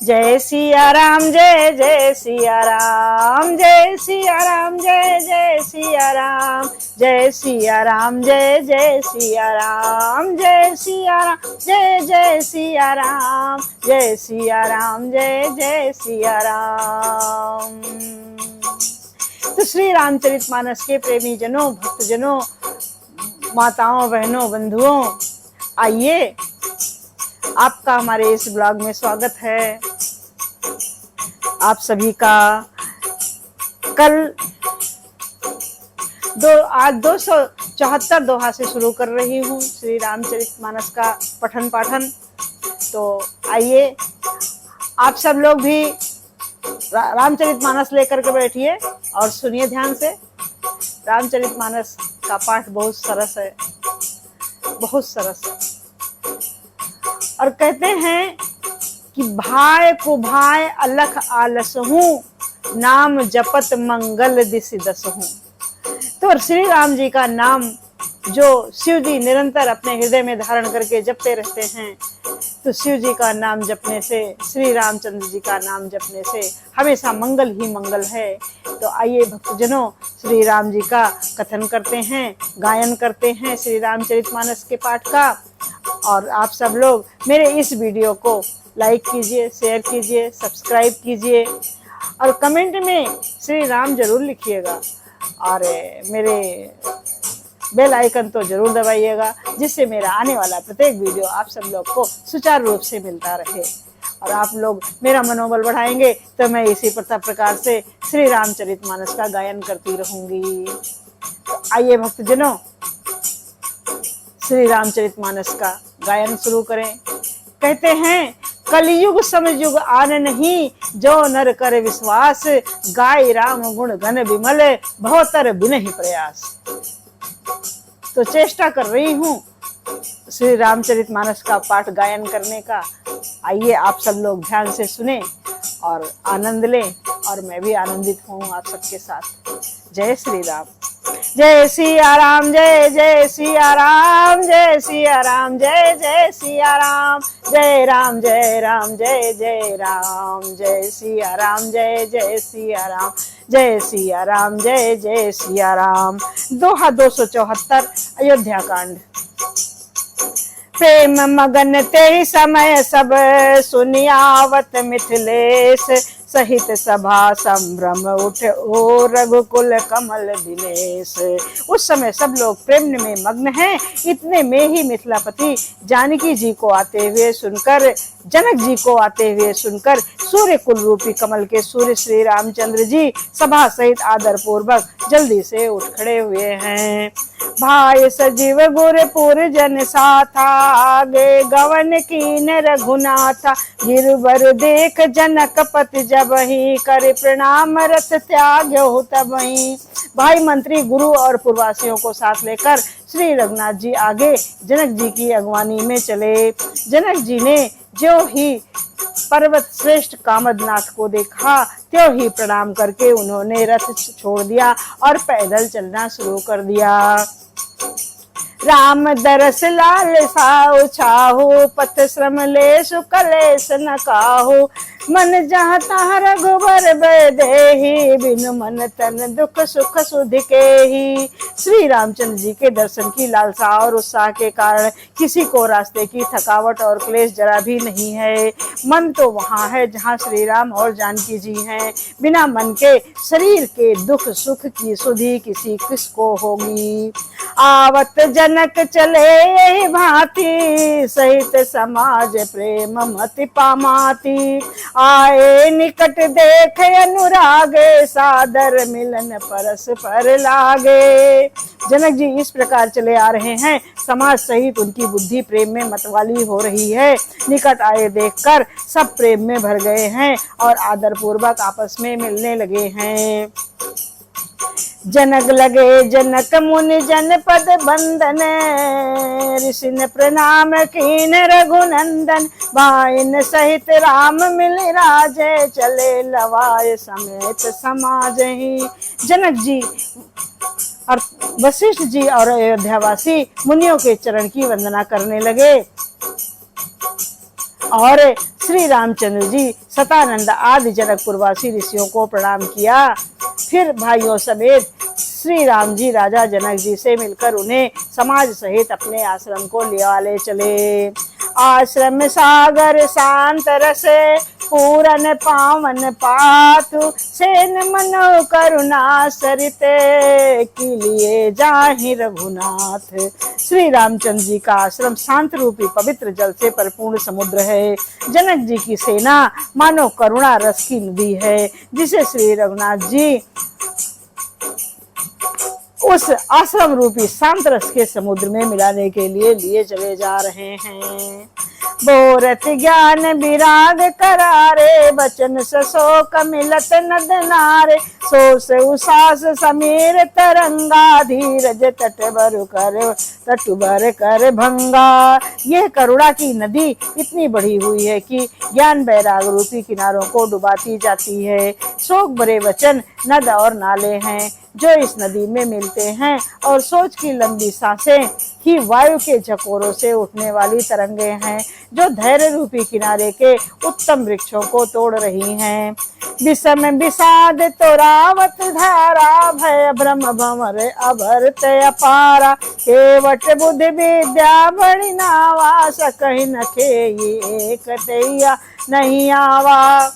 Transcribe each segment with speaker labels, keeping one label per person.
Speaker 1: जय सिया राम, जय जय सिया राम, जय सिया राम, जय जय सिया राम, जय सिया राम, जय जय सिया राम, जय सिया राम, जय जय सिया राम, जय सिया राम, जय जय सिया राम। तो श्री रामचरितमानस के प्रेमी जनों, भक्तजनों, माताओं, बहनों, बंधुओं, आइए आपका हमारे इस ब्लॉग में स्वागत है। आप सभी का आज 274 दोहा से शुरू कर रही हूँ श्री रामचरितमानस का पठन पाठन। तो आइए आप सब लोग भी रामचरितमानस लेकर के बैठिए और सुनिए ध्यान से। रामचरितमानस का पाठ बहुत सरस है, बहुत सरस है। और कहते हैं कि भाई को भाई अलख आलसहूं, नाम जपत मंगल दिस दसहूं। तो श्री राम जी का नाम जो शिव जी निरंतर अपने हृदय में धारण करके जपते रहते हैं, तो शिव जी का नाम जपने से, श्री रामचंद्र जी का नाम जपने से हमेशा मंगल ही मंगल है। तो आइए भक्तजनों, श्री राम जी का कथन करते हैं, गायन करते हैं श्री रामचरितमानस के पाठ का। और आप सब लोग मेरे इस वीडियो को लाइक कीजिए, शेयर कीजिए, सब्सक्राइब कीजिए और कमेंट में श्री राम जरूर लिखिएगा। और मेरे बेल आइकन तो जरूर दबाइएगा, जिससे मेरा आने वाला प्रत्येक वीडियो आप सब लोग को सुचारू रूप से मिलता रहे। और आप लोग मेरा मनोबल बढ़ाएंगे तो मैं इसी प्रकार से श्री रामचरितमानस का गायन करती रहूंगी। तो आइए भक्तजनों, श्री रामचरितमानस का गायन शुरू करें। कहते हैं, कलयुग समयुग आन नहीं, जो नर कर विश्वास, गाय राम गुण घन विमल, बहुतर बिनहि प्रयास। तो चेष्टा कर रही हूँ श्री रामचरितमानस का पाठ गायन करने का। आइए आप सब लोग ध्यान से सुने और आनंद लें, और मैं भी आनंदित हूँ आप सबके साथ। जय श्री राम, जय सिया राम, जय जय सिया राम, जय सिया राम, जय जय सिया राम, जय राम, जय राम, जय जय राम, जय सिया राम, जय जय सिया राम, जय सिया राम, जय जय सिया राम। दोहा 274, अयोध्या कांड। प्रेम मगन ते समय सब, सुनियावत मिथिलेश, सहित सभा संभ्रम उठ ओ रघुकुल कमल दिनेश। उस समय सब लोग प्रेम में मग्न हैं। इतने में ही मिथिलापति जानकी जी को आते हुए सुनकर, जनक जी को आते हुए सुनकर, सूर्य कुल रूपी कमल के सूर्य श्री रामचंद्र जी सभा सहित आदर पूर्वक जल्दी से उठ खड़े हुए हैं। भाई सजीव गुरपुर जन साथा, आगे गवन कीन रघुनाथा, गिरवर देख जनक पति जबहि, कर प्रणाम रथ त्याग्यो तबहि। भाई मंत्री गुरु और पूर्ववासियों को साथ लेकर श्री रघुनाथ जी आगे जनक जी की अगवानी में चले। जनक जी ने जो ही पर्वत श्रेष्ठ कामदनाथ को देखा, त्यों ही प्रणाम करके उन्होंने रथ छोड़ दिया और पैदल चलना शुरू कर दिया। राम दरस लाल साहु छाहु, पथ श्रम लेसु कलेस न काहू, मन जहाँ तहाँ रघुबर बैदेहि, बिनु मन तन दुख सुख सुधि केहि। श्री रामचंद्र जी के दर्शन की लालसा और उत्साह के कारण किसी को रास्ते की थकावट और क्लेश जरा भी नहीं है। मन तो वहाँ है जहाँ श्री राम और जानकी जी हैं। बिना मन के शरीर के दुख सुख की सुधि किसी किसको होगी। आवत जनक चले यही भांति, सहित समाज प्रेम मति पामाती। आए निकट देख अनुरागे, सादर मिलन परस्पर लागे। जनक जी इस प्रकार चले आ रहे हैं, समाज सहित उनकी बुद्धि प्रेम में मतवाली हो रही है। निकट आए देखकर सब प्रेम में भर गए हैं और आदर पूर्वक आपस में मिलने लगे हैं। जनक लगे जनक मुनि जन पद बंदन, ऋषि ने प्रणाम कीन रघुनंदन। भाइन सहित राम मिल राजे, चले लवाए समेत समाज ही। जनक जी और वशिष्ठ जी और अयोध्यावासी मुनियों के चरण की वंदना करने लगे और श्री रामचंद्र जी सतानंद आदि जनकपुरवासी ऋषियों को प्रणाम किया। फिर भाइयों समेत श्री राम जी राजा जनक जी से मिलकर उन्हें समाज सहित अपने आश्रम को ले चले। आश्रम सागर शांत रसे पूरन पावन पातु सेन मनो करुणा सरिते की लिए जाहि रघुनाथ। श्री रामचंद्र जी का आश्रम शांत रूपी पवित्र जल से परिपूर्ण समुद्र है। जनक जी की सेना मानो करुणा रस की नदी है, जिसे श्री रघुनाथ जी उस आश्रम रूपी शांत रस के समुद्र में मिलाने के लिए चले जा रहे हैं। बोरत ज्ञान विराग करारे बचन शोक मिलत नद नारे सो से उसास समीर तरंगा धीरज तट बर कर भंगा। यह करुणा की नदी इतनी बढ़ी हुई है कि ज्ञान बैराग रूपी किनारों को डुबाती जाती है। शोक भरे वचन नद और नाले हैं जो इस नदी में मिलते हैं, और सोच की लंबी सांसें ही वायु के झकोरों से उठने वाली तरंगे हैं जो धैर्य रूपी किनारे के उत्तम वृक्षों को तोड़ रही हैं। विषम विषाद तो रावत धारा भय भ्रम भंवर अभरत अपारा केवट बुद्धि विद्या बड़ी नावा सकहि न खेई कटैया नहीं आवा।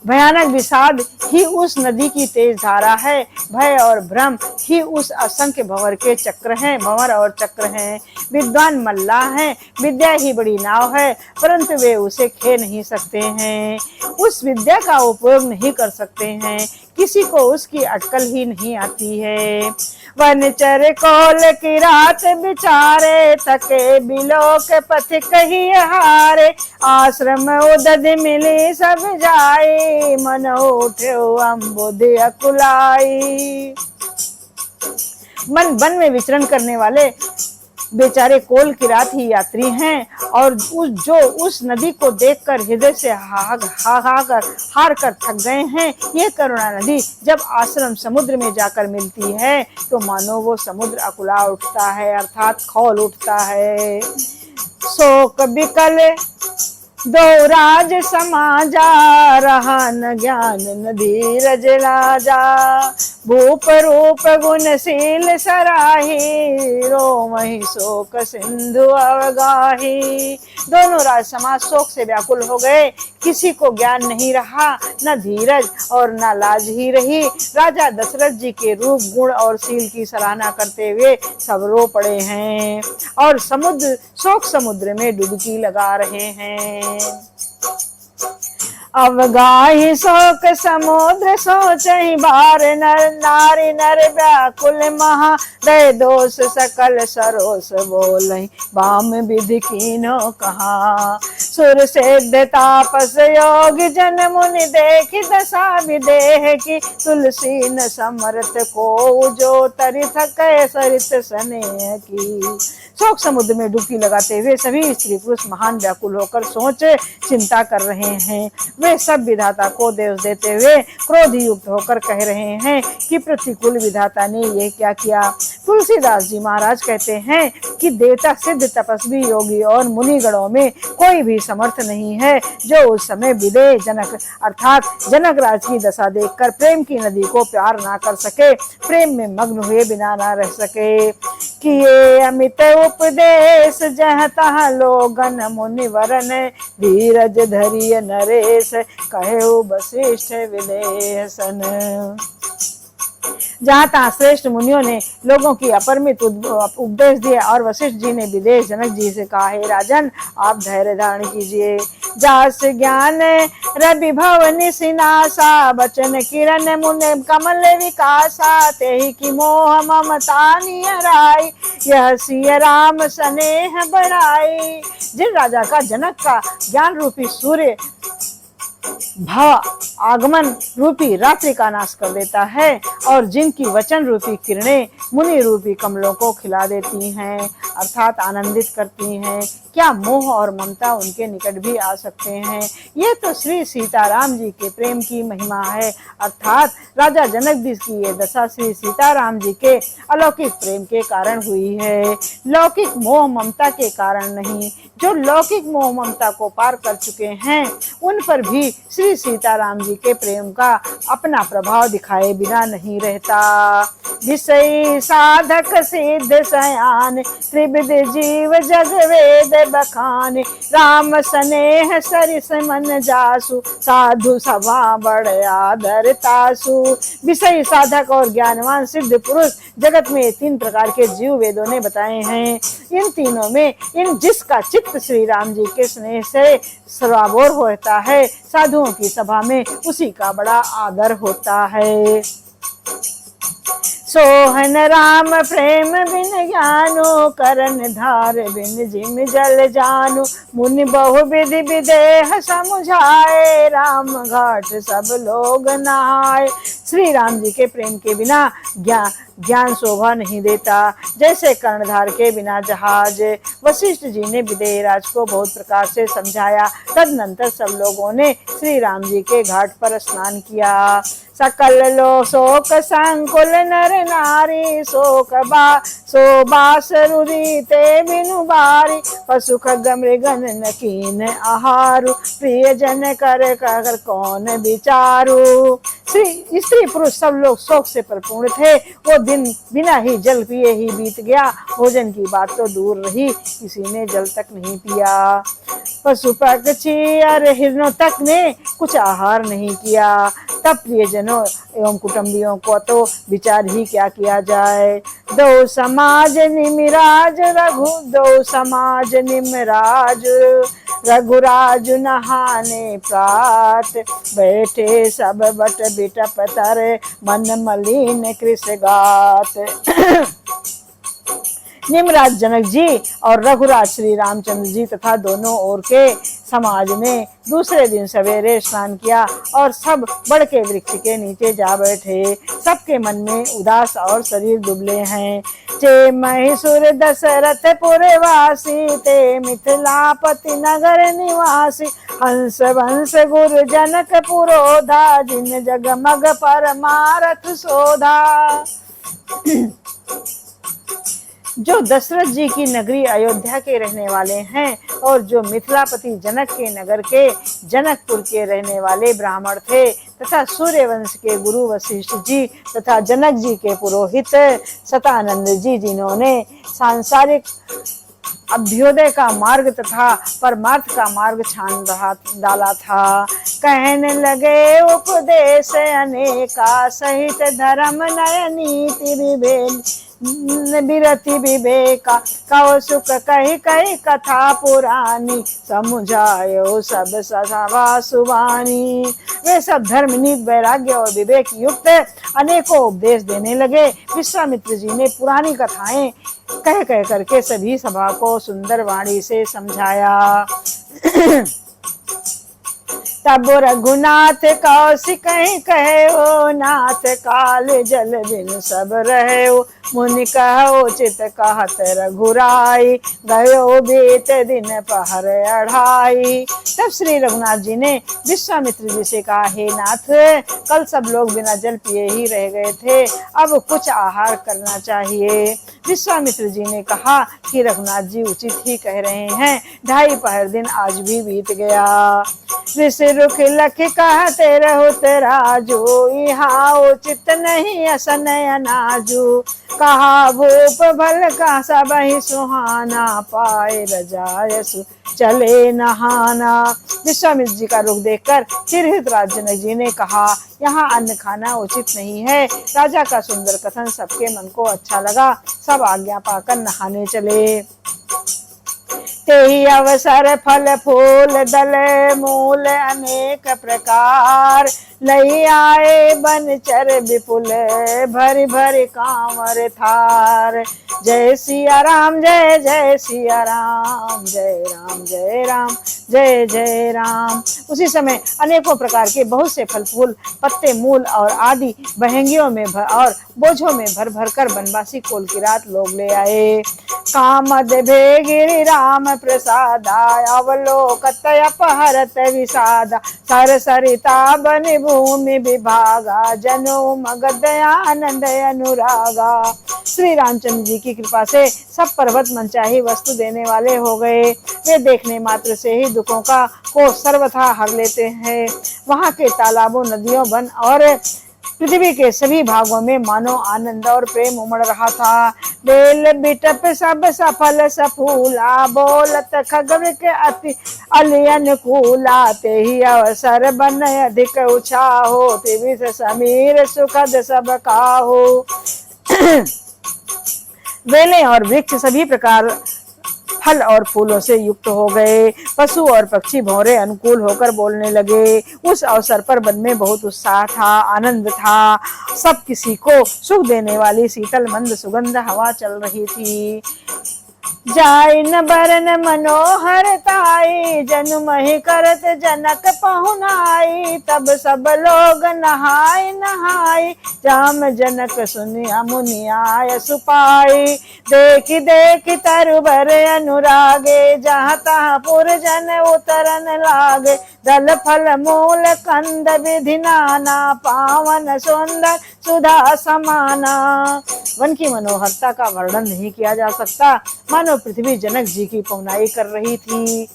Speaker 1: भयानक विषाद ही उस नदी की तेज धारा है, भय और भ्रम ही उस असंख्य भंवर के चक्र हैं, भंवर और चक्र हैं। विद्वान मल्लाह हैं, विद्या ही बड़ी नाव है, परंतु वे उसे खे नहीं सकते हैं, उस विद्या का उपयोग नहीं कर सकते हैं, किसी को उसकी अटकल ही नहीं आती है। वनचर कौल की रात बिचारे थके बिलोक पथ कही हारे आश्रम उदध मिली सब जाए मन उठे अम्बुधि अकुलाई। मन वन में विचरण करने वाले बेचारे कोल की रात ही यात्री हैं, और उस नदी को देखकर हृदय से हार कर थक गए हैं। ये करुणा नदी जब आश्रम समुद्र में जाकर मिलती है तो मानो वो समुद्र अकुला उठता है, अर्थात खौल उठता है। शोक बिकल दो राज समाजा रहा न ज्ञान न धीरज राजा भूप रूप गुणशील सराही रोमहि शोक सिंधु अवगाही। दोनों राज समाज शोक से व्याकुल हो गए, किसी को ज्ञान नहीं रहा, न धीरज और न लाज ही रही। राजा दशरथ जी के रूप गुण और शील की सराहना करते हुए सब रो पड़े हैं और शोक समुद्र में डुबकी लगा रहे हैं। अवगाही शोक समुद्र सोचहि बार नर नारी नर व्याकुल महा दय दोष सकल सरोस बोलहि बाम विधि कीनो कहा। सुर सिद्ध तापस योग जन मुनि देखि दशा विदेह की तुलसी न समर्थ को जो तरि थके सरित स्नेह की। शोक समुद्र में डुबकी लगाते हुए सभी स्त्री पुरुष महान व्याकुल होकर सोच चिंता कर रहे हैं। वे सब विधाता को दोष देते हुए क्रोध युक्त होकर कह रहे हैं कि प्रतिकूल विधाता ने यह क्या किया। तुलसीदास जी महाराज कहते हैं कि देवता सिद्ध तपस्वी योगी और मुनिगणों में कोई भी समर्थ नहीं है जो उस समय विदेह जनक अर्थात जनक राज की दशा देखकर प्रेम की नदी को प्यार ना कर सके, प्रेम में मग्न हुए बिना ना रह सके। कि ये अमित उपदेश जह तह लोगन मुनिवरन धीरज धरिय नरेश कहे वशिष्ठ विदेशन। जहाँ तहाँ श्रेष्ठ मुनियों ने लोगों की अपरिमित उपदेश दिए और वशिष्ठ जी ने विदेश जनक जी से कहा, हे राजन आप धैर्य धारण कीजिए। जास ज्ञान रवि भवन सिनासा बचन किरण मुनि कमल विकासा तेहि की मोह ममता नियराई यह सिय राम स्नेह बढ़ाई। जिन राजा का जनक का ज्ञान रूपी सूर्य भाव आगमन रूपी रात्रि का नाश कर देता है और जिनकी वचन रूपी किरणें मुनि रूपी कमलों को खिला देती हैं, अर्थात आनंदित करती हैं। क्या मोह और ममता उनके निकट भी आ सकते हैं? ये तो श्री सीताराम जी के प्रेम की महिमा है, अर्थात राजा जनक जी की ये दशा श्री सीताराम जी के अलौकिक प्रेम के कारण हुई है, लौकिक मोह ममता के कारण नहीं। जो लौकिक मोह ममता को पार कर चुके हैं उन पर भी श्री सीताराम जी के प्रेम का अपना प्रभाव दिखाए बिना नहीं रहता। विषय साधक सिद्ध सयान त्रिविध जीव जग वेद बखान, राम स्नेह सरिस मन जासु साधु सभा बड़ आदर तासु। विषय साधक और ज्ञानवान सिद्ध पुरुष जगत में 3 प्रकार के जीव वेदों ने बताए हैं। इन तीनों में जिसका चित्त श्री राम जी के स्नेह से सराबोर होता है, साधुओं की सभा में उसी का बड़ा आदर होता है। सोहन राम प्रेम बिन ज्ञानो, करन धार बिन जिम जल जानु। मुनि बहु विधि विदेह समुझाए, राम घाट सब लोग नहाए। श्री राम जी के प्रेम के बिना ज्ञान शोभा नहीं देता। जैसे कर्णधार के बिना जहाज। वशिष्ठ जी ने विदेहराज को बहुत प्रकार से समझाया। तदनंतर सब लोगों ने श्री राम जी के घाट पर स्नान किया। सकल लो शोक संकुल नर नारी, शोबास रुदिते बिनु बारी। पशु खग मृगन नकीन आहारु, प्रिय जन कर कौन विचारू। स्त्री पुरुष सब लोग शोक से परिपूर्ण थे। वो दिन बिना ही जल पिए ही बीत गया। भोजन की बात तो दूर रही, किसी ने जल तक नहीं पिया। पशु पक्षी और हिरणों तक ने कुछ आहार नहीं किया। तब प्रियजनों एवं कुटुंबियों को तो विचार ही क्या किया जाए। दो समाज निमराज रघुराज नहाने प्रात, बैठे सब बट बिटप तर मन मलिन कृष गात। निमराज जनक जी और रघुराज श्री रामचंद्र जी तथा दोनों ओर के समाज ने दूसरे दिन सवेरे स्नान किया और सब बड़ के वृक्ष के नीचे जा बैठे। सबके मन में उदास और शरीर दुबले हैं। चे महिषुर दशरथ पुरवासी, ते मिथिलापति नगर निवासी। हंस वंश गुरु जनक पुरोधा, जिन जगमग परमारथ शोधा। जो दशरथ जी की नगरी अयोध्या के रहने वाले हैं और जो मिथिलापति जनक के नगर के जनकपुर के रहने वाले ब्राह्मण थे तथा सूर्यवंश के गुरु वशिष्ठ जी तथा जनक जी के पुरोहित सतानंद जी, जिन्होंने सांसारिक अभ्युदय का मार्ग तथा परमार्थ का मार्ग छान डाला था। कहने लगे उपदेश अनेका, सहित धर्म नय नीति विभेद बिरति विवेका। कहो सुख कही कही कथा पुरानी, समुझायो सब सभा सुबानी। वे सब धर्म नीति वैराग्य और विवेक युक्त अनेकों उपदेश देने लगे। विश्वामित्र जी ने पुरानी कथाएं कह करके सभी सभा को सुंदर वाणी से समझाया। तब रघुनाथ कौशिक कहे, ओ नाथ काल जल बिन सब रहे। मुनि कहो चित कहत रघुराई, गयो बीत दिन पहर अढ़ाई। तब श्री रघुनाथ जी ने विश्वामित्र जी से कहा, हे नाथ, कल सब लोग बिना जल पिए ही रह गए थे, अब कुछ आहार करना चाहिए। विश्वामित्र जी ने कहा कि रघुनाथ जी उचित ही कह रहे हैं, 2.5 पहर दिन आज भी बीत गया। ऋषि रुख लख कहते रहो राजू, यहाँ उचित नहीं असनय अनाजू। कहा भूप भल का सब ही सुहाना, पाए रजायसु चले नहाना। विश्वामित्र जी का रुख देखकर चिरहित जनक जी ने कहा, यहाँ अन्न खाना उचित नहीं है। राजा का सुंदर कथन सबके मन को अच्छा लगा। सब आज्ञा पाकर नहाने चले। तेहि अवसर फल फूल दल मूल अनेक प्रकार, लई आए बनचर विपुल भरि भरि कांवर थार। जय सिया राम जय जय सिया राम, जय राम जय राम जय जय राम। उसी समय अनेकों प्रकार के बहुत से फल फूल पत्ते मूल और आदि बहेंगियों में और बोझों में भर भर कर बनवासी कोल की रात लोग ले आए। कामद भेगिरि राम प्रसादा, अवलोकत अपहरत विषादा, सर सरिता बनि भूमि विभागा, जनो मगध आनंद अनुरागा। श्री रामचंद्र जी की कृपा से सब पर्वत मनचाही वस्तु देने वाले हो गए। वे देखने मात्र से ही दुखों को सर्वथा हर लेते हैं। वहां के तालाबों नदियों वन और पृथ्वी के सभी भागों में मानो आनंद और प्रेम उमड़ रहा था। बेल बिटप सब सफल सफूला, बोलत खगव के अति अनुकूला, ते ही अवसर बन अधिक उछाहो, त्रिविध समीर सुखद सब काहो। बेलें और वृक्ष सभी प्रकार फल और फूलों से युक्त हो गए। पशु और पक्षी भौरे अनुकूल होकर बोलने लगे। उस अवसर पर वन में बहुत उत्साह था, आनंद था। सब किसी को सुख देने वाली शीतल मंद सुगंध हवा चल रही थी। जाय न बरन मनोहर ताई, जनु मही करत जनक पहुनाई, तब सब लोग नहाय नहाय, राम जनक सुनिया मुनि आय सुपाई। देखि देखि तरुबर अनुरागे, जहाँ तहाँ पुरजन उतरन लागे, दल फल मूल कंद विधि नाना, पावन सुंदर सुधा समाना। वन की मनोहरता का वर्णन नहीं किया जा सकता। मानो पृथ्वी जनक जी की पहुनाई कर रही थी।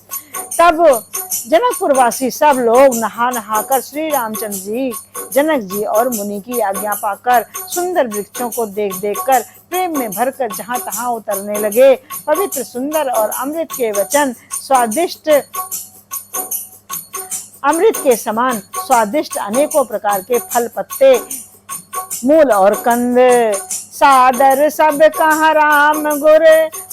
Speaker 1: तब जनकपुरवासी सब लोग नहा नहा कर श्री रामचंद्र जी, जनक जी और मुनि की आज्ञा पाकर सुंदर वृक्षों को देख देख कर प्रेम में भरकर जहां तहां उतरने लगे। पवित्र सुंदर और अमृत के वचन स्वादिष्ट, अमृत के समान स्वादिष्ट अनेकों प्रकार के फल पत्ते मूल और कंद, सादर सब कहाँ राम गुर,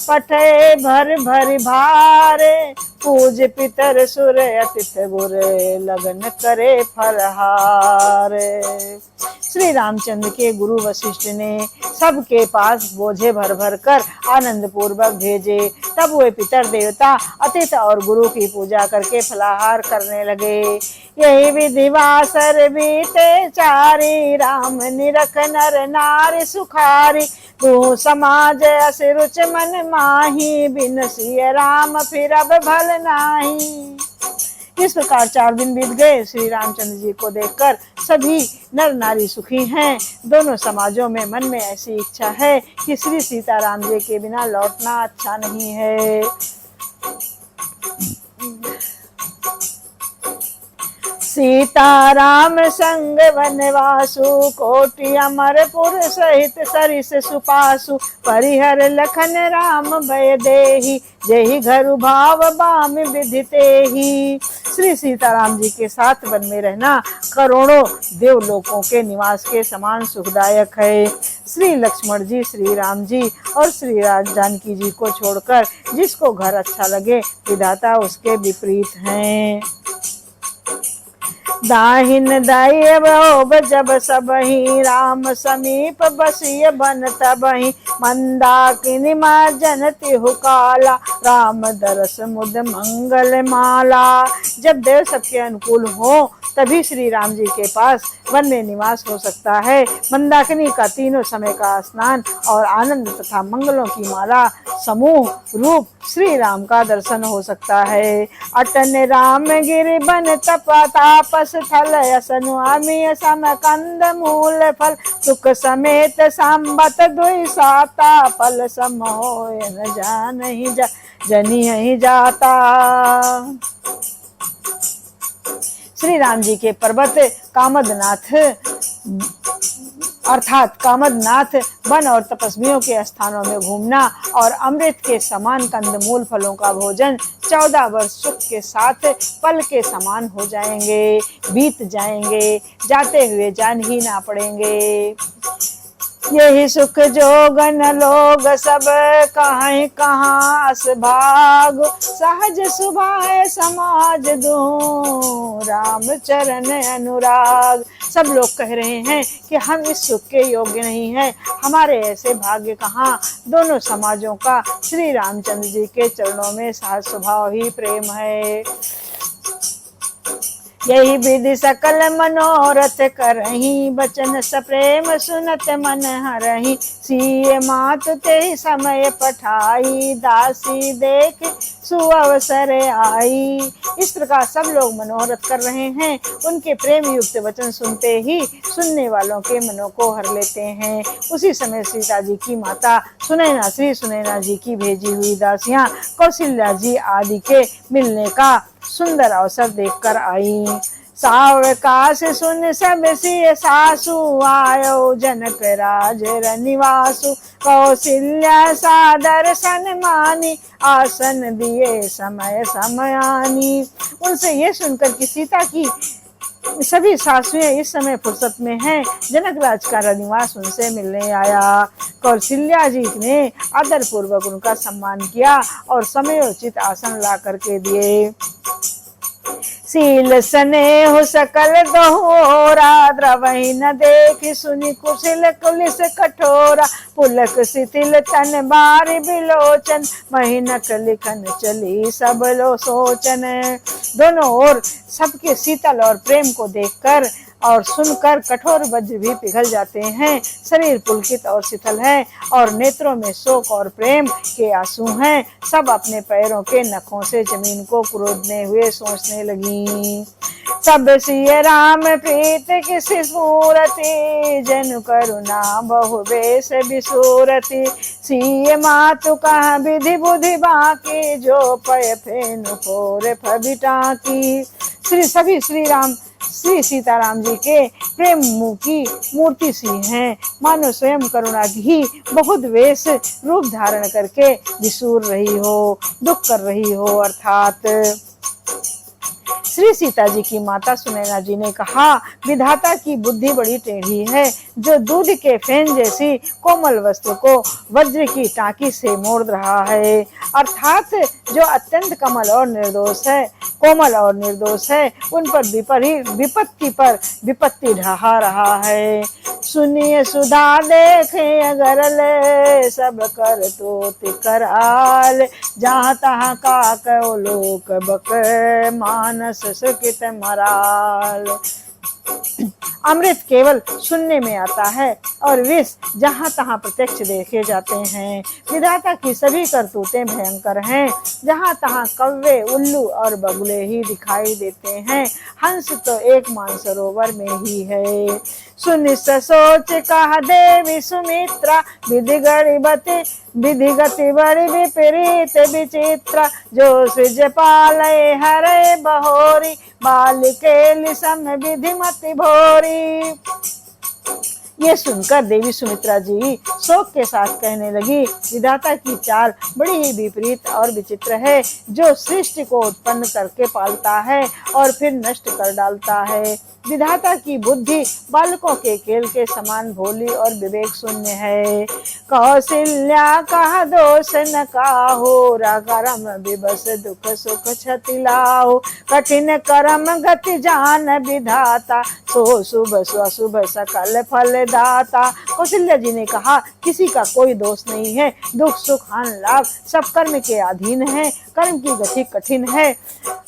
Speaker 1: पठे भर भर भारे, पूज पितर सुर अतिथ गुर, लगन करे फलहार। श्री रामचंद्र के गुरु वशिष्ठ ने सबके पास बोझे भर भर कर आनंद पूर्वक भेजे। तब वे पितर देवता अतिथ और गुरु की पूजा करके फलाहार करने लगे। यही विधि वासर बीते चारी, राम निरख नर नारी सुखारी, तू समाज अस रुच मन माही, बिन सिय राम फिर अब भल नाही। इस प्रकार 4 दिन बीत गए। श्री रामचंद्र जी को देखकर सभी नर नारी सुखी हैं। दोनों समाजों में मन में ऐसी इच्छा है कि श्री सीताराम जी के बिना लौटना अच्छा नहीं है। सीताराम संग वनवासु, कोटि अमरपुर सहित सरिस सुपासु, परिहर लखन राम भय देहि, जेहि घर भाव बाम विदिते ही। श्री सीताराम जी के साथ वन में रहना करोड़ों देवलोकों के निवास के समान सुखदायक है। श्री लक्ष्मण जी, श्री राम जी और श्री जानकी जी को छोड़कर जिसको घर अच्छा लगे, विधाता उसके विपरीत हैं। दाहिन दाई बहुब जब सबही, राम समीप बसिय बन तबही, मंदाकिनी मार्जन तिहु काला, राम दरस मुद मंगल माला। जब देव सबके अनुकूल हो तभी श्री राम जी के पास वन में निवास हो सकता है। मंदाकिनी का तीनों समय का स्नान और आनंद तथा मंगलों की माला समूह रूप श्री राम का दर्शन हो सकता है। अटन राम गिरि बन तप तापस थल, असनु आमिय सम कंद मूल फल, सुख समेत संबत दुई साता, फल सम होय न जानहि जनिहि जाता। श्री राम जी के पर्वत कामदनाथ अर्थात कामदनाथ वन और तपस्वियों के स्थानों में घूमना और अमृत के समान कंदमूल फलों का भोजन 14 वर्ष सुख के साथ पल के समान हो जाएंगे, बीत जाएंगे, जाते हुए जान ही ना पड़ेंगे। यही सुख जोगन लोग सब कहाँ कहाँ अस भाग, सहज सुभाए समाज दूं राम चरण अनुराग। सब लोग कह रहे हैं कि हम इस सुख के योग्य नहीं हैं, हमारे ऐसे भाग्य कहाँ। दोनों समाजों का श्री रामचंद्र जी के चरणों में सहज स्वभाव ही प्रेम है। यही विधि सकल मनोरथ करही, बचन सप्रेम सुनत मन हरही। सिय मातु ते समय पठाई, दासी देख सुअवसर आई। इस प्रकार सब लोग मनोरथ कर रहे हैं, उनके प्रेम युक्त वचन सुनते ही सुनने वालों के मनों को हर लेते हैं। उसी समय सीता जी की माता सुनैना श्री सुनैना जी की भेजी हुई दासियां कौशल्या जी आदि के मिलने का सुंदर अवसर देखकर आई। सावकाश सुन सब सिय सासु, आयो जनक राज निवासु। कौशल्या सादर सन्मानी, आसन दिए समय समयानी। उनसे ये सुनकर कि सीता की सभी सासुएं इस समय फुर्सत में हैं, जनक राज का निवास उनसे मिलने आया। कौशल्या जी ने आदर पूर्वक उनका सम्मान किया और समयोचित आसन ला करके दिए। सील स्नेह सकल दोहरा, द्रवहि न देखि सुनि कुशल कुलिस कठोरा। पुलक शिथिल तन बारि बिलोचन, महिनक लिखन चली सब लो सोचन। दोनों ओर सबके शीतल और प्रेम को देखकर और सुनकर कठोर वज्र भी पिघल जाते हैं। शरीर पुलकित और शीतल है और नेत्रों में शोक और प्रेम के आंसू हैं। सब अपने पैरों के नखों से जमीन को कुरोदने हुए सोचने लगी। सब सिय राम प्रीत किसी सूरति, जनु करुणा बहु बेस बिसूरति। सिय मातु कहा विधि बुद्धि बाकी, जो पय फेनु पोर फबिटा की। श्री सीताराम जी के प्रेम की मूर्ति सी हैं, मानो स्वयं करुणा की बहुत वेश रूप धारण करके विसूर रही हो, दुख कर रही हो। अर्थात श्री सीता जी की माता सुनैना जी ने कहा, विधाता की बुद्धि बड़ी टेढ़ी है, जो दूध के फेन जैसी कोमल वस्तु को वज्र की टाकी से मोड़ रहा है। अर्थात जो अत्यंत कोमल और निर्दोष है, उन पर विपत्ति पर विपत्ति ढहा रहा है। सुनिए सुधा देखे अगरल, सब कर तो कराल। जहाँ तहाँ का कहो लोक बक, मानस सुकित मराल। अमृत केवल सुनने में आता है और विष जहाँ तहाँ प्रत्यक्ष देखे जाते हैं। विधाता की सभी करतूतें भयंकर हैं, जहाँ तहाँ कौवे, उल्लू और बगुले ही दिखाई देते हैं। हंस तो एक मानसरोवर में ही है। सुनिस सोच कहा देवी सुमित्रा, विधि गति बड़ी विपरीत विचित्रा। जो सृज पालय हरे बहोरी, बालिके लिसम विधि मति भोरी। ये सुनकर देवी सुमित्रा जी शोक के साथ कहने लगी, विधाता की चाल बड़ी ही विपरीत और विचित्र है, जो सृष्टि को उत्पन्न करके पालता है और फिर नष्ट कर डालता है। विधाता की बुद्धि बालकों के खेल के समान भोली और विवेक शून्य है। कौशल्या कहा दोष न काहो, रागरम विबस दुख सुख क्षति लाहो। कठिन कर्म गति जान विधाता, सो शुभ स्वशुभ सकल फल दाता। कौशल्या जी ने कहा, किसी का कोई दोष नहीं है, दुख सुख हान लाभ सब कर्म के अधीन है। कर्म की गति कठिन है,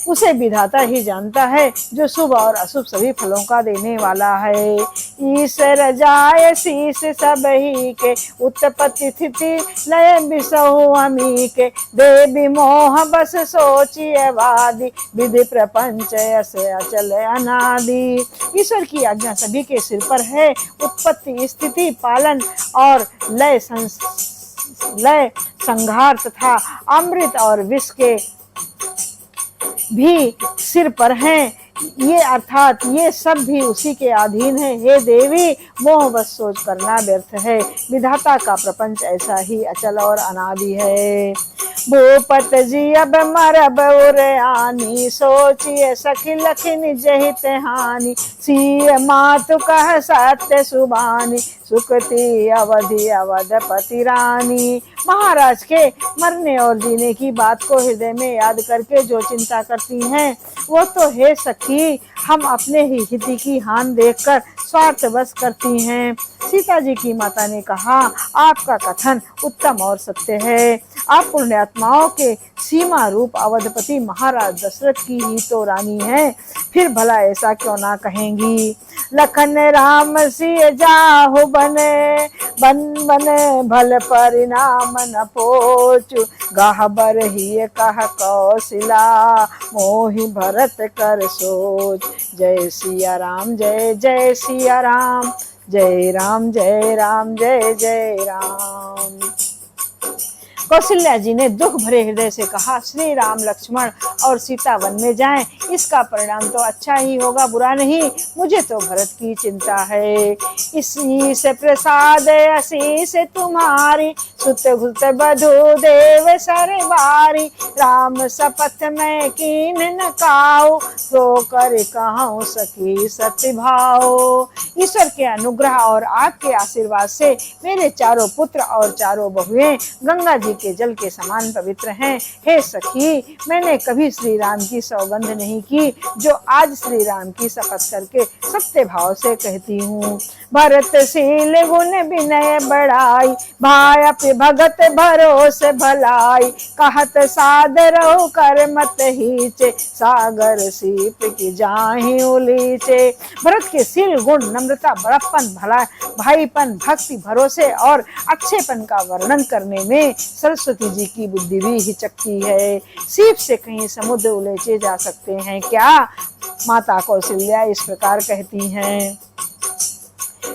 Speaker 1: उसे विधाता ही जानता है, जो शुभ और अशुभ सभी फलों का देने वाला है। ईश्वर जाय शीश सब ही के, उत्पत्ति स्थिति लय बिसहु अमी के। देवी मोह बस सोचिए वादी, विधि प्रपंच ऐसे अचल अनादि। ईश्वर की आज्ञा सभी के सिर पर है, उत्पत्ति स्थिति पालन और लय संहार तथा अमृत और विष के भी सिर पर हैं। ये अर्थात ये सब भी उसी के अधीन है। हे देवी, मोह बस सोच करना व्यर्थ है, विधाता का प्रपंच ऐसा ही अचल और अनादि है। भूपत जी अब मरब उर आनी, सोचिए सखी लखिन जहित हानि। सिय मातु कह सत्य सुबानी, सुखती अवधि अवधपति रानी। महाराज के मरने और जीने की बात को हृदय में याद करके जो चिंता करती हैं, वो तो हे सखी हम अपने ही हित की हानि देखकर स्वार्थ बस करती हैं। सीता जी की माता ने कहा, आपका कथन उत्तम और सत्य है। आप पुण्यात्माओं के सीमा रूप अवधपति महाराज दशरथ की ही तो रानी है, फिर भला ऐसा क्यों ना कहेंगी। लखन राम सिय जाहु बने, बन बने भल परिणाम न पोचु। गाहबर ही कह कौशिला, मोहि भरत कर सोच। जय सिया राम जय जय सिया राम, जय राम जय राम जय जय राम। कौशल्या जी ने दुख भरे हृदय से कहा, श्री राम लक्ष्मण और सीता वन में जाएं, इसका परिणाम तो अच्छा ही होगा, बुरा नहीं। मुझे तो भरत की चिंता है। इसी से प्रसाद आशीष तुम्हारी, सुत घुत बधु देव सरवारी। राम शपथ में कीन न काऊ, रो कर कहूँ सखी सत्य भाव। ईश्वर के अनुग्रह और आपके आशीर्वाद से मेरे चारों पुत्र और चारों बहुएं गंगा जी के जल के समान पवित्र हैं। हे सखी, मैंने कभी श्री राम की सौगंध नहीं की, जो आज श्री राम की शपथ करके सत्य भाव से कहती हूँ। भरतशील गुण विनय बड़ाई, भाई भगत भरोसे भलाई। कहत सादर कर मत हीचे, सागर सीप की जाहि उलीचे। भरत के शील गुण, नम्रता, बड़प्पन, भला, भाईपन, भक्ति, भरोसे और अच्छेपन का वर्णन करने में सरस्वती जी की बुद्धि भी हिचकती है। सीप से कहीं समुद्र उलेचे जा सकते हैं क्या? माता कौशल्या इस प्रकार कहती हैं।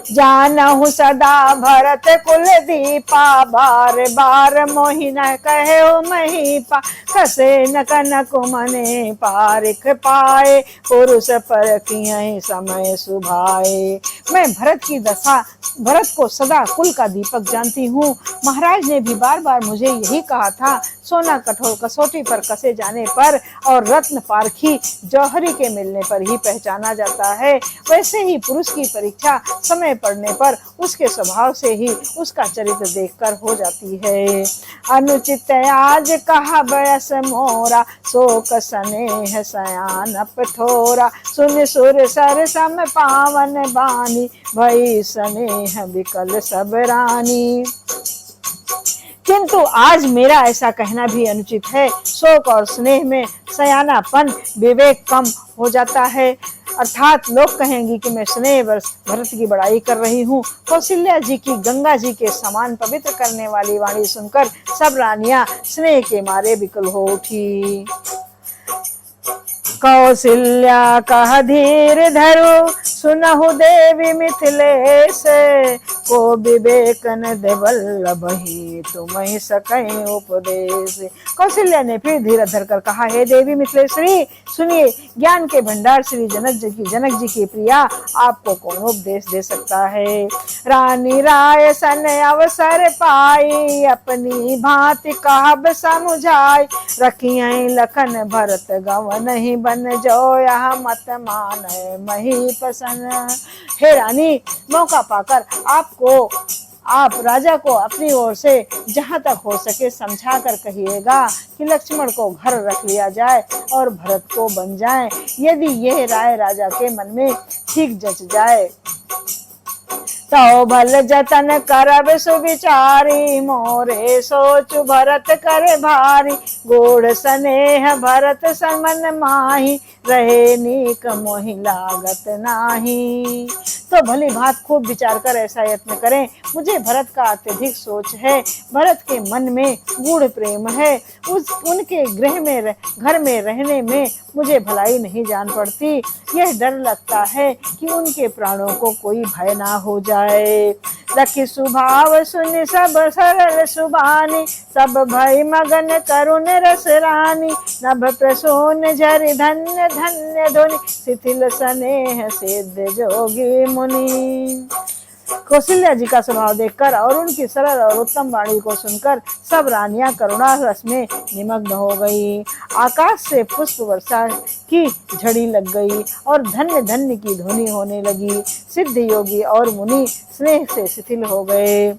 Speaker 1: जानहु सदा भरत कुल दीपा, बार बार मोहि न कहो महीपा। कसे न कनक मने पारिख पाए, पुरुष पर कियहि समय सुभाए। मैं भरत की दशा, भरत को सदा कुल का दीपक जानती हूँ। महाराज ने भी बार बार मुझे यही कहा था। सोना कठोर कसौटी पर कसे जाने पर और रत्न पारखी जौहरी के मिलने पर ही पहचाना जाता है, वैसे ही पुरुष की परीक्षा समय पड़ने पर उसके स्वभाव से ही उसका चरित्र देखकर हो जाती है। अनुचित आज कहा बयस मोरा, शोक स्नेह सयानप थोरा। सुन सुर सर सम पावन बानी, भई स्नेह विकल सब रानी। किंतु आज मेरा ऐसा कहना भी अनुचित है। शोक और स्नेह में सयानापन, विवेक कम हो जाता है। अर्थात लोग कहेंगे कि मैं स्नेह भरत की बड़ाई कर रही हूँ। कौशल्या जी की गंगा जी के समान पवित्र करने वाली वाणी सुनकर सब रानियां स्नेह के मारे विकल हो उठी। कौशल्या कह धीर धरो, सुनहु देवी मिथिलेश। को विवेकन देवल्लभहि, तुम्हि सकहि उपदेश। कौशल्या ने फिर धीरज धरकर कहा, हे देवी मिथिलेश्वरी, सुनिए, ज्ञान के भंडार श्री जनक जी की प्रिया, आपको कौन उपदेश दे सकता है। रानी राय सन अवसर पाई, अपनी भांति कहब समुझाई। रखियहि लखन भरत गवन ही, बन जो यह मत मान मही पसन। हे रानी, मौका पाकर आप राजा को अपनी ओर से जहां तक हो सके समझा कर कहिएगा कि लक्ष्मण को घर रख लिया जाए और भरत को बन जाए। यदि यह राय राजा के मन में ठीक जच जाए तो भल जतन करब सुविचारी। मोरे सोच भरत करे भारी, गोड़ स्नेह भरत समन माही। रहे नीक मोहि लागत नाही। तो भली भांत खूब विचार कर ऐसा यत्न करें। मुझे भरत का अत्यधिक सोच है। भरत के मन में गूढ़ प्रेम है। उनके घर में रहने में मुझे भलाई नहीं जान पड़ती। यह डर लगता है कि उनके प्राणों को कोई भय ना हो जाए। रखी स्वभाव सुन सब सरल सुबानी, सब भय मगन करुण रस रानी। नभ प्रसून झरि धन्य धन्य धुनि, शिथिल स्नेह सिद्ध जोगी मुनि। कौशल्या जी का स्वभाव देखकर और उनकी सरल और उत्तम वाणी को सुनकर सब रानियां करुणा रस में निमग्न हो गई। आकाश से पुष्प वर्षा की झड़ी लग गई और धन्य धन्य की ध्वनि होने लगी। सिद्ध योगी और मुनि स्नेह से शिथिल हो गए।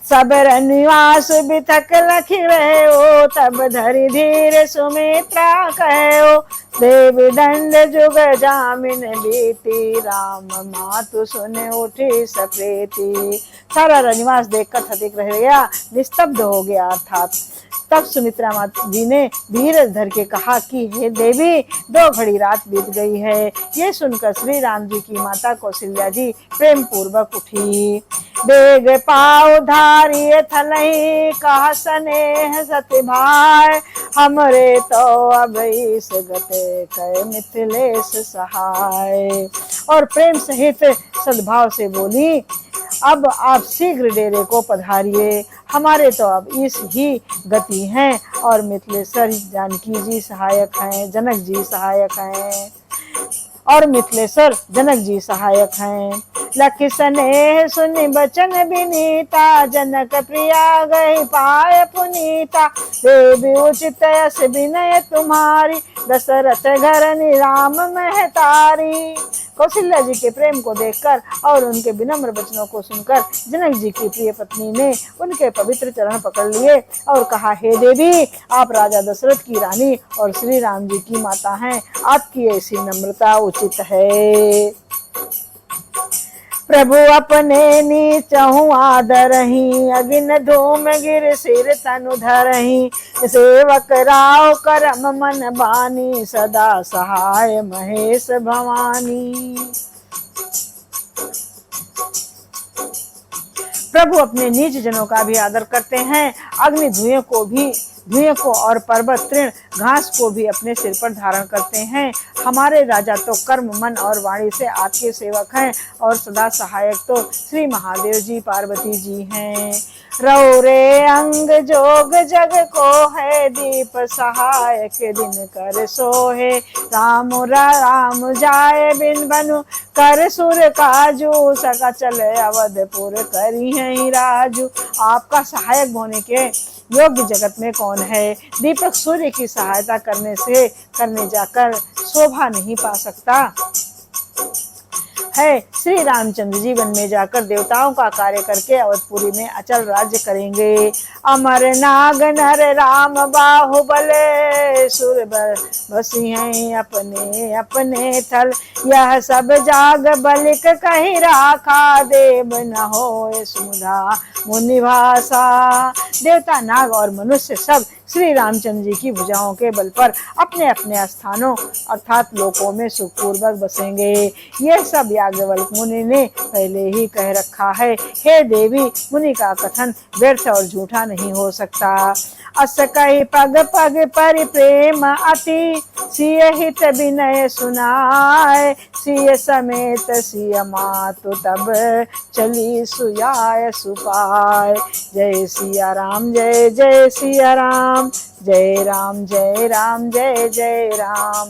Speaker 1: सब निवास बिथक लखी रहे हो, तब धरि धीर सुमित्रा कहो, देवी दंड जुग जामिन बीती, राम मातु सुने उठी सप्रीति। सारा निवास देखकर थदिक रह गया, निस्तब्ध हो गया अर्थात। तब सुमित्रा माता जी ने धीरज धर के कहा कि हे देवी, 2 घड़ी रात बीत गई है। ये सुनकर श्री राम जी की माता कौशल्या जी प्रेम पूर्वक उठी। बेग पाव धारिय थलही, कहा स्नेह सति भाई, हमरे तो अब इस गते कह मिथिलेश सहाय। और प्रेम सहित सद्भाव से बोली, अब आप शीघ्र डेरे को पधारिए, हमारे तो अब इस ही गति हैं और मिथिलेश्वर जानकी जी सहायक हैं, जनक जी सहायक हैं और मिथिलेश्वर जनक जी सहायक हैं। लखि स्नेह सुनि बचन विनीता, जनक प्रिया गई पाय पुनीता, देवी उचित यस विनय तुम्हारी, दशरथ घर राम महतारी। कौशल्या जी के प्रेम को देखकर और उनके विनम्र वचनों को सुनकर जनक जी की प्रिय पत्नी ने उनके पवित्र चरण पकड़ लिए और कहा, हे देवी, आप राजा दशरथ की रानी और श्री राम जी की माता हैं, आपकी ऐसी नम्रता उचित है। प्रभु अपने नीचहु आदरही, अगिन धूम गिर सिर तनु धरही, सेवक राव करम मन बानी, सदा सहाय महेश भवानी। प्रभु अपने नीच जनों का भी आदर करते हैं, अग्नि धुएं को और पर्वत तृण घास को भी अपने सिर पर धारण करते हैं। हमारे राजा तो कर्म मन और वाणी से आपके सेवक हैं और सदा सहायक तो श्री महादेव जी पार्वती जी हैं। रौ रे अंग जोग जग को है, दीप सहायक दिन कर सोहे, राम राम जाए बिन बनु, कर सुर काजू, सका चले अवधपुर करी है राजू। आपका सहायक होने के योग्य जगत में कौन है? दीपक सूर्य की सहायता करने जाकर शोभा नहीं पा सकता है। श्री रामचंद्र जी वन में जाकर देवताओं का कार्य करके अवधपुरी में अचल राज्य करेंगे। अमर नाग नर राम बाहुबल, सुर बसी हैं अपने अपने थल, यह सब जाग बलिक कहीं राखा, देव न हो सुधा मुनि भाषा। देवता नाग और मनुष्य सब श्री रामचंद्र जी की भुजाओं के बल पर अपने अपने स्थानों अर्थात लोकों में सुखपूर्वक बसेंगे। यह सब याज्ञवल्क्य मुनि ने पहले ही कह रखा है। हे देवी, मुनि का कथन व्यर्थ और झूठा नहीं हो सकता। अस कही पग पग पर प्रेम अति, सिय हित विनय सुनाय, सिय समेत सिय मातु तब चली सुयाय सुपाय। जय सिया राम, जय जय सिया राम, जय राम जय राम जय जय राम।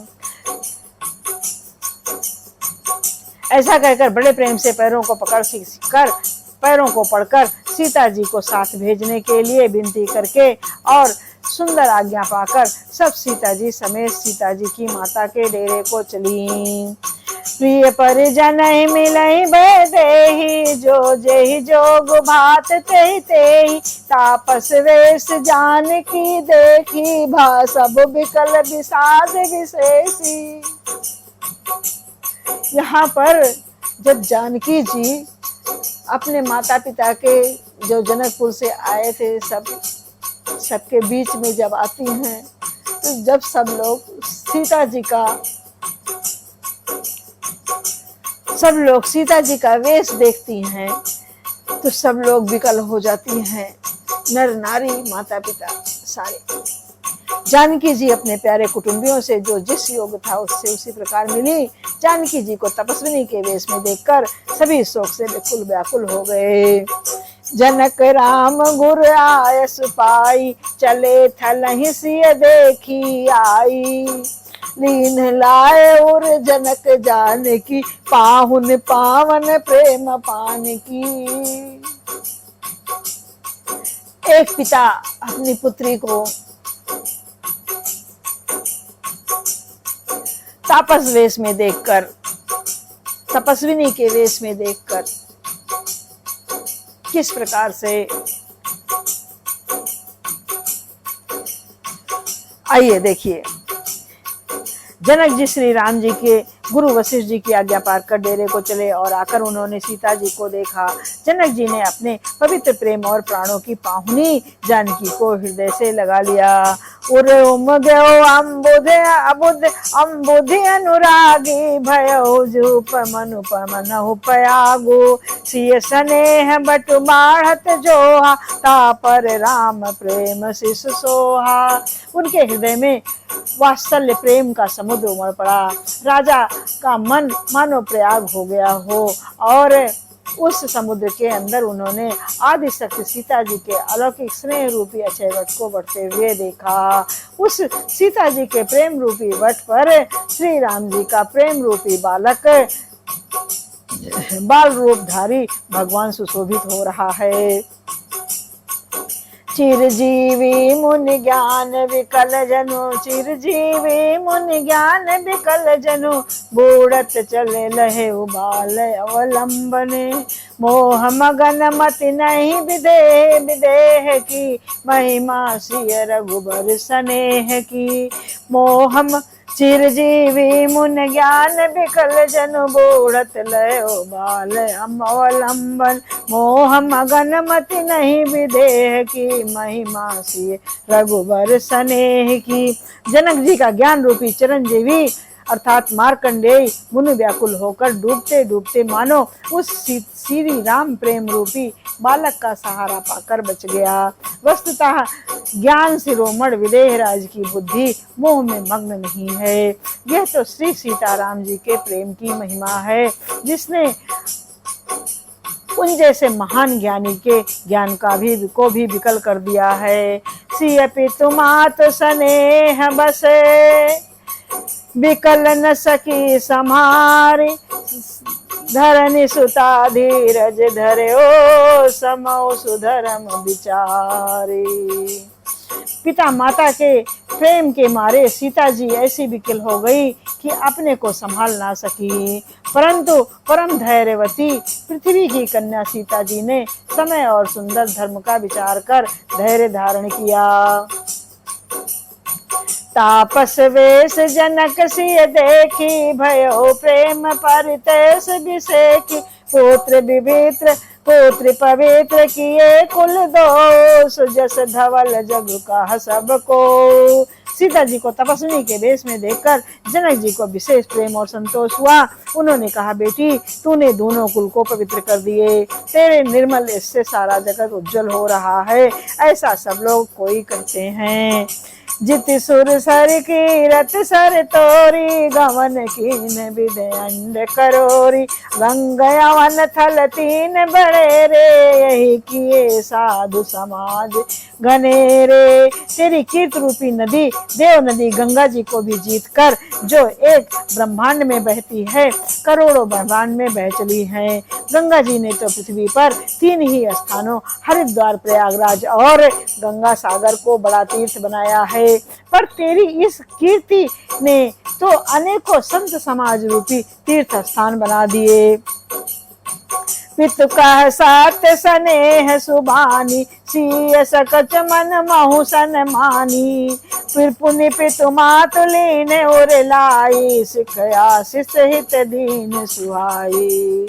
Speaker 1: ऐसा कहकर बड़े प्रेम से पैरों को पकड़कर सीता जी को साथ भेजने के लिए विनती करके और सुंदर आज्ञा पाकर सब सीता जी समेत सीता जी की माता के डेरे को चली। प्रिय परिजन मिलहि बैदेहि, जो जेहि जोग भात तेहि तेहि, तापस वेश जानकी देखी, भा सब विकल विषाद विशेषी। यहाँ पर जब जानकी जी अपने माता पिता के जो जनकपुर से आए थे सबके बीच में जब आती हैं, तो जब सब लोग सीता जी का वेश देखती हैं तो सब लोग विकल हो जाती हैं, नर नारी माता पिता सारे। जानकी जी अपने प्यारे कुटुंबियों से जो जिस योग था उससे उसी प्रकार मिली। जानकी जी को तपस्विनी के वेश में देखकर सभी शोक से बिल्कुल व्याकुल हो गए। जनक राम गुर आयस पाई, चले थलहि सिय देखी आई, लीन लाए और जनक जान की, पाहुन पावन प्रेम पान की। एक पिता अपनी पुत्री को तापस वेश में देखकर, तपस्विनी के वेश में देखकर किस प्रकार से, आइए देखिए। जनक जी श्री राम जी के गुरु वशिष्ठ जी की आज्ञा पार कर डेरे को चले और आकर उन्होंने सीता जी को देखा। जनक जी ने अपने पवित्र प्रेम और प्राणों की पाहुनी जानकी को हृदय से लगा लिया। अम्बुधि अनुरागी भयो जूप मनुपमनहु पयागो, सिय स्नेह बटु बाढ़त जोहा, तापर राम प्रेम शिष सोहा। उनके हृदय में वात्सल्य प्रेम का समुद्र उमड़ पड़ा। राजा का मन मानो प्रयाग हो गया हो और उस समुद्र के अंदर उन्होंने आदि शक्ति सीता जी के अलौकिक स्नेह रूपी अक्षय वट को बढ़ते हुए देखा। उस सीता जी के प्रेम रूपी वट पर श्री राम जी का प्रेम रूपी बालक बाल रूपधारी भगवान सुशोभित हो रहा है। चिरजीवी मुनि ज्ञान विकल जनु, चिरजीवी मुनि ज्ञान विकल जनु, बूढ़त चले लहे उबाल अवलंबने, मोह मगन मति नहीं विदेह विदेह की, महिमा सिय रघुबर स्नेह की। मोहम चिरजीवी मुन ज्ञान विकल जनु, बूढ़त लयो बाल अवलंबन, मोह मगन मति नहीं विदेह की, महिमा सी रघुबर स्नेह की। जनक जी का ज्ञान रूपी चिरंजीवी अर्थात मार्कंडेय मुनि व्याकुल होकर डूबते डूबते मानो उस श्री राम प्रेम रूपी बालक का सहारा पाकर बच गया। वस्तुतः ज्ञान शिरोमणि विदेह राज की बुद्धि मोह में मग्न नहीं है। यह तो श्री सीताराम जी के प्रेम की महिमा है, जिसने उन जैसे महान ज्ञानी के ज्ञान का को भी विकल कर दिया है। सिय पितु मात स्नेह बसे, विकल न सकी समारी, धरनी सुता धीरज धरे ओ, समौ सुधर्म विचारी। पिता माता के प्रेम के मारे सीता जी ऐसी विकल हो गई कि अपने को संभाल ना सकी, परंतु परम धैर्यवती पृथ्वी की कन्या सीता जी ने समय और सुंदर धर्म का विचार कर धैर्य धारण किया। तापस वेश जनक सिय देखी, भयो प्रेम परितेश विषेखी, पुत्र विभित्र पुत्र पवित्र किए कुल दोष, जस धवल जग का सबको। सीता जी को तपस्विनी के वेश में देखकर जनक जी को विशेष प्रेम और संतोष हुआ। उन्होंने कहा, बेटी तूने दोनों कुल को पवित्र कर दिए, तेरे निर्मल इससे सारा जगत उज्जवल हो रहा है, ऐसा सब लोग कोई कहते हैं। जित सुर सर की रत सर तोरी, गवन कीन विदे अंड करोरी, गंगा वन थल तीन बड़े रे, यही किए साधु समाज घने रे। तेरी कीर्त रूपी नदी देव नदी गंगा जी को भी जीत कर, जो एक ब्रह्मांड में बहती है, करोड़ों ब्रह्मांड में बह चली है। गंगा जी ने तो पृथ्वी पर 3 ही स्थानों हरिद्वार, प्रयागराज और गंगा सागर को बड़ा तीर्थ बनाया है, पर तेरी इस कीर्ति ने तो अनेकों संत समाज रूपी तीर्थ स्थान बना दिए। पितु कह सात स्नेह सुबानी, सिय सकच मन महु सन मानी, फिर पुनि पितु मातु लीन और लाई, सिखया शिष हित दीन सुहाई।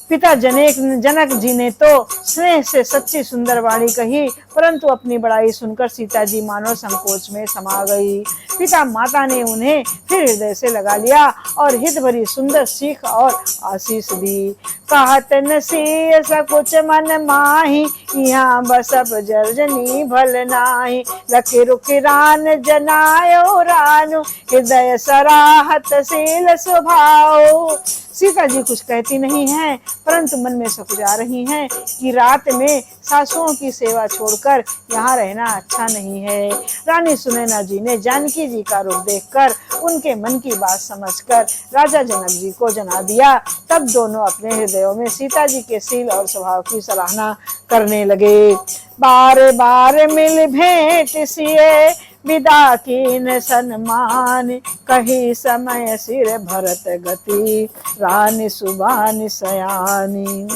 Speaker 1: पिता जनक जी ने तो स्नेह से सच्ची सुंदर वाणी कही, परंतु अपनी बड़ाई सुनकर सीता जी मानो संकोच में समा गई। पिता माता ने उन्हें फिर हृदय से लगा लिया और हित भरी सुंदर सीख और आशीष दी। कहत न सिय सकुच मन माही, यहाँ बसब जर्जनी भल नाही, लखि रुखि रान जनायो रानु, हृदय सराहत शील स्वभाव। सीता जी कुछ कहती नहीं है, परंतु मन में सकुचा रही हैं कि रात में सासुओं की सेवा छोड़कर यहाँ रहना अच्छा नहीं है। रानी सुनैना जी ने जानकी जी का रूप देखकर उनके मन की बात समझकर राजा जनक जी को जना दिया। तब दोनों अपने हृदयों में सीता जी के शील और स्वभाव की सराहना करने लगे। बार बार मिल भेंट सिए विदा कीन सन्मान, कही समय सिर भरत गति रानी सुबानी सयानी।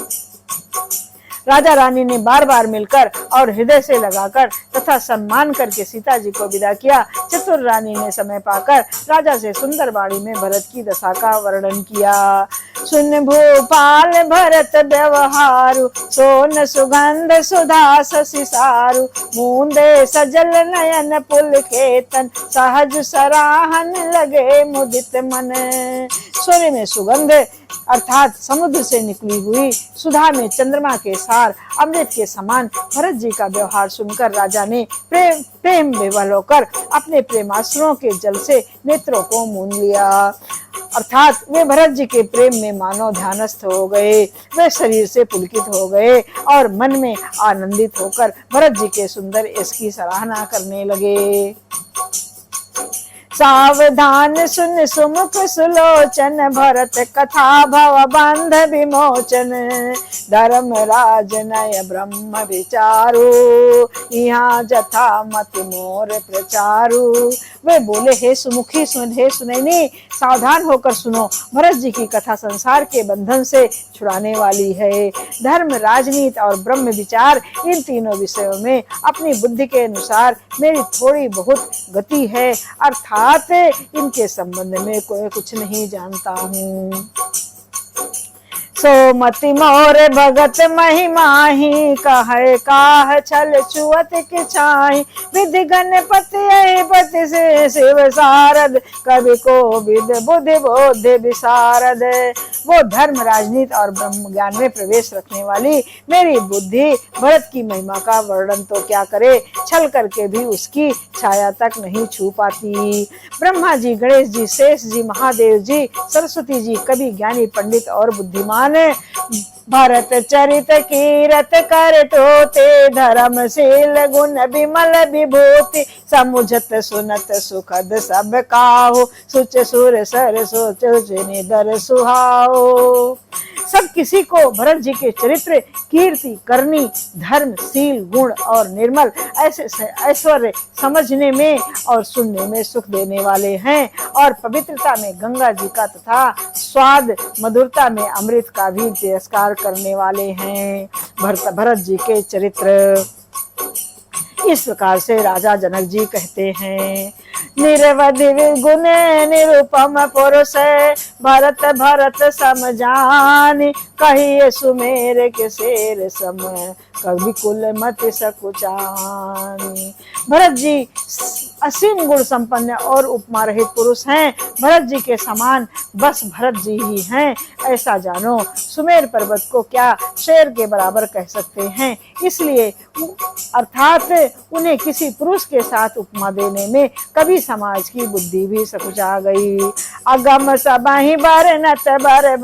Speaker 1: राजा रानी ने बार बार मिलकर और हृदय से लगाकर तथा सम्मान करके सीता जी को विदा किया। चतुर रानी ने समय पाकर राजा से सुंदर वाणी में भरत की दशा का वर्णन किया। सुन भूपाल भरत व्यवहारु, सोन सुगंध सुधा शशि सारु, मूंदे सजल नयन पुलकेतन, सहज सराहन लगे मुदित मन। सोने में सुगंध अर्थात समुद्र से निकली हुई सुधा में चंद्रमा के सार अमृत के समान भरत जी का व्यवहार सुनकर राजा ने प्रेम विवल होकर अपने प्रेमाश्रुओं के जल से नेत्रों को मूंद लिया। अर्थात वे भरत जी के प्रेम में मानो ध्यानस्थ हो गए। वे शरीर से पुलकित हो गए और मन में आनंदित होकर भरत जी के सुंदर यश की सराहना करने लगे। सावधान सुन सुमुख सुलोचन, भरत कथा भव बंध विमोचन, धर्मराज नय ब्रह्म विचारु, यहाँ जथा मत मोर प्रचारु। वे बोले, हे सुमुखी हे सुनैनी, सावधान होकर सुनो। भरत जी की कथा संसार के बंधन से छुड़ाने वाली है। धर्म, राजनीति और ब्रह्म विचार, इन तीनों विषयों में अपनी बुद्धि के अनुसार मेरी थोड़ी बहुत गति है, अर्थात इनके संबंध में कोई कुछ नहीं जानता हूँ। सोमति मोर भगत महिमाही, कहे काह छल छुअत के छाई, विधि गणपति पति से शिव सारद, कवि को विद बुद्धि बोध विशारद। वो धर्म, राजनीति और ब्रह्म ज्ञान में प्रवेश रखने वाली मेरी बुद्धि भरत की महिमा का वर्णन तो क्या करे, छल करके भी उसकी छाया तक नहीं छू पाती। ब्रह्मा जी, गणेश जी, शेष जी, महादेव जी, सरस्वती जी, कवि, ज्ञानी, पंडित और बुद्धिमान भरत चरित कीरत कर टोते, धर्मशील गुण विमल विभूति, समुझत सुनत सुखद सब काहू, सुच सुर सर सोच निदर सुहाओ। सब किसी को भरत जी के चरित्र, कीर्ति, करनी, धर्म, शील, गुण और निर्मल ऐसे ऐश्वर्य समझने में और सुनने में सुख देने वाले हैं, और पवित्रता में गंगा जी का तथा स्वाद मधुरता में अमृत का भी तिरस्कार करने वाले हैं भरत जी के चरित्र। इस प्रकार से राजा जनक जी कहते हैं, निरवधि गुण निरुपम पुरुष, भरत भरत समझान, कहिए सुमेर के शेर सम, कवि कुल मत सकुचानी। भरत जी असीम गुण संपन्न और उपमा रहित पुरुष हैं। भरत जी के समान बस भरत जी ही हैं, ऐसा जानो। सुमेर पर्वत को क्या शेर के बराबर कह सकते हैं, इसलिए अर्थात उन्हें किसी पुरुष के साथ उपमा देने में कभी समाज की बुद्धि भी सकुचा गई। अगम सबहि बरनत बर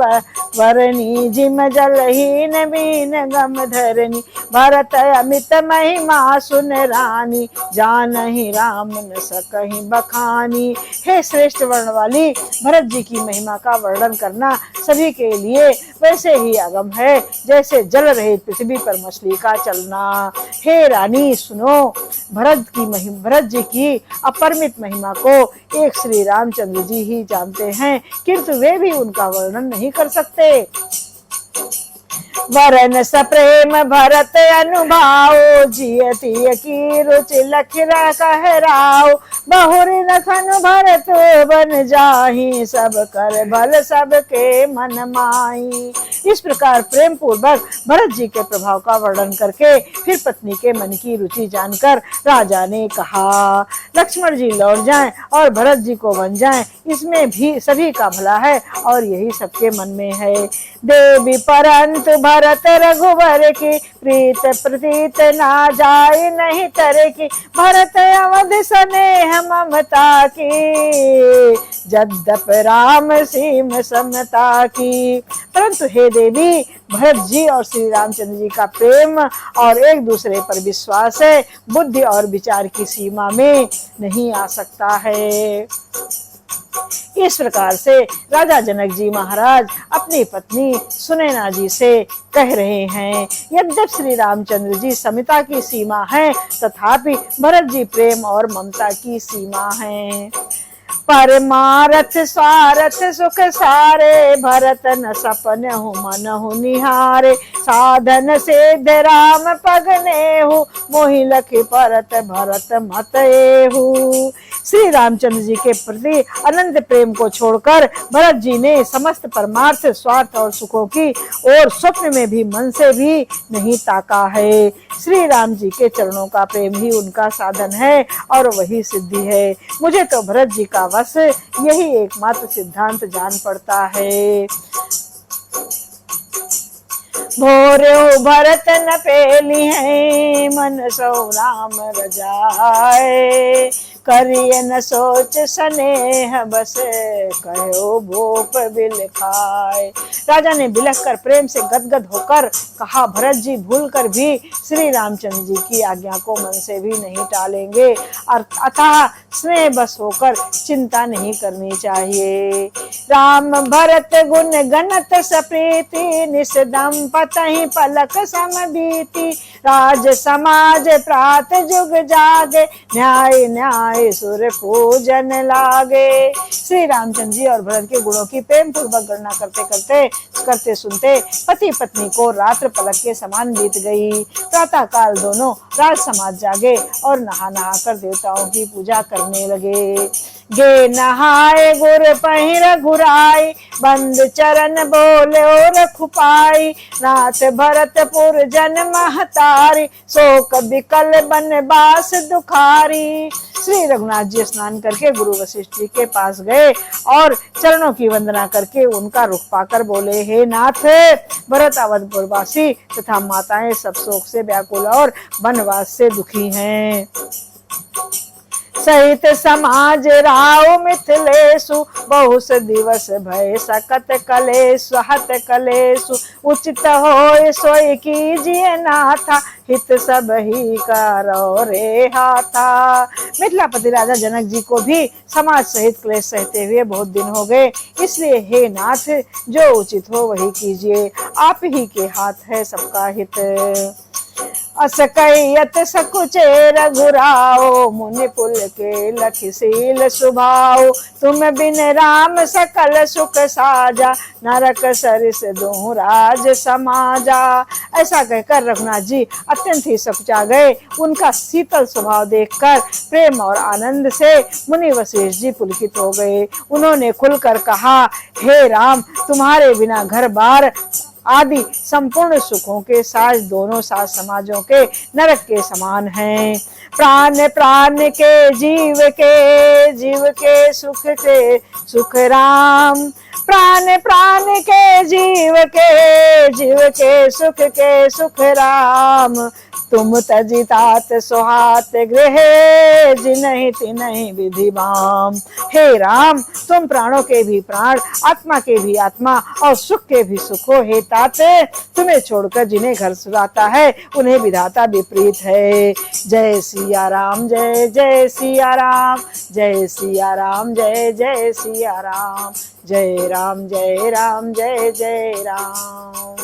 Speaker 1: वरनी, जिम जलहीन बीन गम धरनी, भरत अमित महिमा सुन रानी, जानहि राम न सकहि बखानी। हे श्रेष्ठ वर्ण वाली, भरत जी की महिमा का वर्णन करना सभी के लिए वैसे ही अगम है जैसे जल रहित पृथ्वी पर मछली का चलना। हे रानी सुनो, भरत जी की अपरिमित महिमा को एक श्री रामचंद्र जी ही जानते हैं, किंतु वे भी उनका वर्णन नहीं कर सकते। वरन सप्रेम भरत अनुभाव, जियति की रुचि लखरा कहराओ, बहुर नखन भरत बन जाहि, सब कर भल सबके मन माही। इस प्रकार प्रेम पूर्वक भरत जी के प्रभाव का वर्णन करके फिर पत्नी के मन की रुचि जानकर राजा ने कहा, लक्ष्मण जी लौट जाएं और भरत जी को बन जाएं, इसमें भी सभी का भला है और यही सबके मन में है। देवी परंतु भरत रघुवर की प्रीत प्रतीत ना जाए नहीं तरे की, भरत अवध स्नेह ममता की, जद्यप राम सीम समता की। परंतु हे देवी, भरत जी और श्री रामचंद्र जी का प्रेम और एक दूसरे पर विश्वास है, बुद्धि और विचार की सीमा में नहीं आ सकता है। इस प्रकार से राजा जनक जी महाराज अपनी पत्नी सुनैना जी से कह रहे हैं, यद्यप श्री रामचंद्र जी समिता की सीमा है, तथापि भरत जी प्रेम और ममता की सीमा है। परमारथ स्वारथ सुख सारे, भरत न सपन हूँ मन हूँ निहारे, साधन सिद्ध राम पगने हूँ, मोहि लखि परत भरत मत एहू। श्री रामचंद्र जी के प्रति अनंत प्रेम को छोड़कर भरत जी ने समस्त परमार्थ स्वार्थ और सुखों की और स्वप्न में भी मन से भी नहीं ताका है। श्री राम जी के चरणों का प्रेम ही उनका साधन है और वही सिद्धि है। मुझे तो भरत जी का बस यही एकमात्र सिद्धांत जान पड़ता है। भोरे भरत न पेली है, मन सो राम रजाए, करिए न सोच स्नेह बस, कहो भूप बिल खाए। राजा ने बिलख कर प्रेम से गदगद होकर कहा, भरत जी भूल कर भी श्री रामचंद्र जी की आज्ञा को मन से भी नहीं टालेंगे, अतः स्नेह बस होकर चिंता नहीं करनी चाहिए। राम भरत गुण गणत सप्रीति, निस दंपतहि पलक समबीति, राज समाज प्रात जुग जागे, न्याय न्याय सुर पूजन लागे। श्री रामचंद्र जी और भरत के गुणों की प्रेम पूर्वक गणना करते सुनते पति पत्नी को रात्र पलक के समान बीत गई। प्रातः काल दोनों राज समाज जागे और नहा नहा कर देवताओं की पूजा करने लगे। गे नहाए गुर पहिर घुराई, बंद चरण बोले और खुपाई, नाथ भरतपुर जन महतारी, शोक विकल बनवास दुखारी। श्री रघुनाथ जी स्नान करके गुरु वशिष्ठ जी के पास गए और चरणों की वंदना करके उनका रुख पाकर बोले, हे नाथ, भरत अवधपुर वासी तथा माताएं सब शोक से व्याकुल और वनवास से दुखी हैं। सहित समाज राव मिथिलेशु, बहुस दिवस भय सकत कलेशु, हत कलेशु, उचित होय सोई कीजिए नाथा, हित सब ही करो रे हाथा। मिथिलापति राजा जनक जी को भी समाज सहित क्लेश सहते हुए बहुत दिन हो गए, इसलिए हे नाथ, जो उचित हो वही कीजिए, आप ही के हाथ है सबका हित। असकैयत सकुचे रघुराओ, मुनि पुल के लखिशील सुभाओ, तुम बिन राम सकल सुख साजा, नरक सरिस दूं राज समाजा। ऐसा कहकर रघुनाथ जी अत्यंत ही सकुचा गए। उनका शीतल स्वभाव देखकर प्रेम और आनंद से मुनि वशिष्ठ जी पुलकित हो गए। उन्होंने खुलकर कहा, हे राम, तुम्हारे बिना घर बार आदि संपूर्ण सुखों के साज दोनों साज समाजों के नरक के समान हैं। प्राण प्राण के जीव के सुख राम, प्राण प्राण के जीव के सुख राम, तुम तजितात सुहात गृह, जिनहि तिनहि विधि बाम। हे राम, तुम प्राणों के भी प्राण, आत्मा के भी आत्मा और सुख के भी सुख हो। हे तात, तुम्हें छोड़कर जिन्हें घर सुराता है उन्हें विधाता विपरीत है। जय सिया राम, जय जय सिया राम, जय सिया राम, जय जय सिया राम, जय राम जय राम जय जय राम।